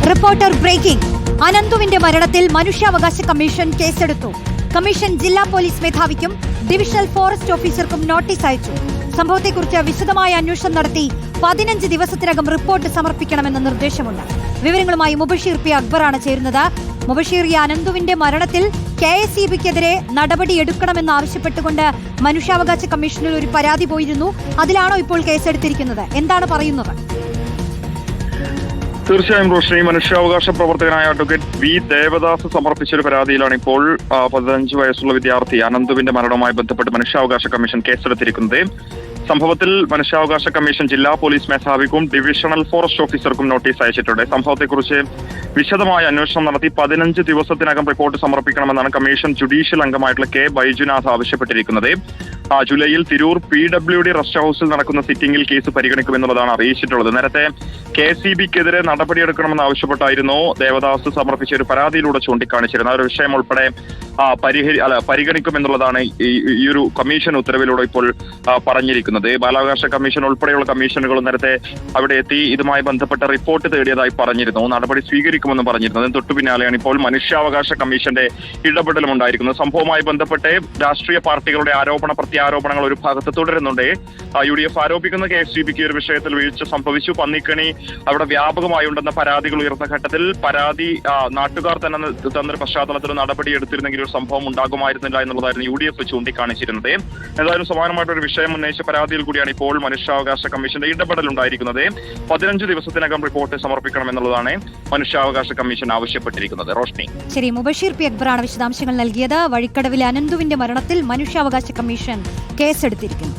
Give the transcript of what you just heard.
Reporter breaking. അനന്തുവിന്റെ മരണത്തിൽ മനുഷ്യാവകാശ commission കേസെടുത്തു. കമ്മീഷൻ ജില്ലാ പോലീസ് മേധാവിക്കും ഡിവിഷണൽ ഫോറസ്റ്റ് ഓഫീസർക്കും നോട്ടീസ് അയച്ചു. സംഭവത്തെക്കുറിച്ച് വിശദമായ അന്വേഷണം നടത്തി 15 ദിവസത്തിനകം റിപ്പോർട്ട് സമർപ്പിക്കണമെന്ന നിർദ്ദേശമുണ്ട്. വിവരങ്ങളുമായി മുബഷീർ പി അക്ബറാണ് ചേരുന്നത്. മുബഷീർ, ഈ അനന്തുവിന്റെ മരണത്തിൽ KSEBക്കെതിരെ നടപടിയെടുക്കണമെന്ന് ആവശ്യപ്പെട്ടുകൊണ്ട് മനുഷ്യാവകാശ കമ്മീഷനിൽ ഒരു പരാതി പോയിരുന്നു. അതിലാണോ ഇപ്പോൾ കേസെടുത്തിരിക്കുന്നത്? എന്താണ് പറയുന്നത്? തീർച്ചയായും റോഷ്നി, മനുഷ്യാവകാശ പ്രവർത്തകനായ അഡ്വക്കേറ്റ് വി ദേവദാസ് സമർപ്പിച്ചൊരു പരാതിയിലാണ് ഇപ്പോൾ 15 വയസ്സുള്ള വിദ്യാർത്ഥി അനന്തുവിന്റെ മരണവുമായി ബന്ധപ്പെട്ട് മനുഷ്യാവകാശ കമ്മീഷൻ കേസെടുത്തിരിക്കുന്നത്. സംഭവത്തിൽ മനുഷ്യാവകാശ കമ്മീഷൻ ജില്ലാ പോലീസ് മേധാവിക്കും ഡിവിഷണൽ ഫോറസ്റ്റ് ഓഫീസർക്കും നോട്ടീസ് അയച്ചിട്ടുണ്ട്. സംഭവത്തെക്കുറിച്ച് വിശദമായ അന്വേഷണം നടത്തി 15 ദിവസത്തിനകം റിപ്പോർട്ട് സമർപ്പിക്കണമെന്നാണ് കമ്മീഷൻ ജുഡീഷ്യൽ അംഗമായിട്ടുള്ള K. ബൈജുനാഥ് ആവശ്യപ്പെട്ടിരിക്കുന്നത്. ജൂലൈയിൽ തിരൂർ PWD റെസ്റ്റ് ഹൌസിൽ നടക്കുന്ന സിറ്റിംഗിൽ കേസ് പരിഗണിക്കുമെന്നുള്ളതാണ് അറിയിച്ചിട്ടുള്ളത്. നേരത്തെ KSEBക്കെതിരെ നടപടിയെടുക്കണമെന്ന് ആവശ്യപ്പെട്ടായിരുന്നു ദേവദാസ് സമർപ്പിച്ച ഒരു പരാതിയിലൂടെ ചൂണ്ടിക്കാണിച്ചിരുന്നത്. ആ ഒരു വിഷയം ഉൾപ്പെടെ പരിഗണിക്കുമെന്നുള്ളതാണ് ഈ ഒരു കമ്മീഷൻ ഉത്തരവിലൂടെ ഇപ്പോൾ പറഞ്ഞിരിക്കുന്നത്. ബാലാവകാശ കമ്മീഷൻ ഉൾപ്പെടെയുള്ള കമ്മീഷനുകൾ നേരത്തെ അവിടെ എത്തി ഇതുമായി ബന്ധപ്പെട്ട റിപ്പോർട്ട് തേടിയതായി പറഞ്ഞിരുന്നു. നടപടി സ്വീകരിക്കുമെന്ന് പറഞ്ഞിരുന്നു. അതിന് തൊട്ടു പിന്നാലെയാണ് ഇപ്പോൾ മനുഷ്യാവകാശ കമ്മീഷന്റെ ഇടപെടലും ഉണ്ടായിരിക്കുന്നത്. സംഭവവുമായി ബന്ധപ്പെട്ട് രാഷ്ട്രീയ പാർട്ടികളുടെ ആരോപണ പ്രത്യാരോപണങ്ങൾ ഒരു ഭാഗത്ത് തുടരുന്നുണ്ട്. UDF ആരോപിക്കുന്ന KSEBക്ക് ഒരു വിഷയത്തിൽ വീഴ്ച സംഭവിച്ചു, പന്നിക്കണി അവിടെ വ്യാപകമായുണ്ടെന്ന പരാതികൾ ഉയർന്ന ഘട്ടത്തിൽ പരാതി നാട്ടുകാർ തന്നെ തന്നൊരു പശ്ചാത്തലത്തിൽ നടപടി എടുത്തിരുന്നെങ്കിൽ ഒരു സംഭവം ഉണ്ടാകുമായിരുന്നില്ല എന്നുള്ളതായിരുന്നു UDF ചൂണ്ടിക്കാണിച്ചിരുന്നത്. എന്തായാലും സമാനമായിട്ടൊരു വിഷയം ഉന്നയിച്ച പരാതിയിൽ കൂടിയാണ് ഇപ്പോൾ മനുഷ്യാവകാശ കമ്മീഷന്റെ ഇടപെടൽ ഉണ്ടായിരിക്കുന്നത്. 15 ദിവസത്തിനകം റിപ്പോർട്ട് സമർപ്പിക്കണമെന്നുള്ളതാണ് മനുഷ്യാവകാശ കമ്മീഷൻ ആവശ്യപ്പെട്ടിരിക്കുന്നത്. റോഷ്നി, ശരി. മുബഷീർ പി അക്ബറാണ് വിശദാംശങ്ങൾ നൽകിയത്. വഴിക്കടവിലെ അനന്തുവിന്റെ മരണത്തിൽ മനുഷ്യാവകാശ കമ്മീഷൻ കേസെടുത്തിരിക്കുന്നു.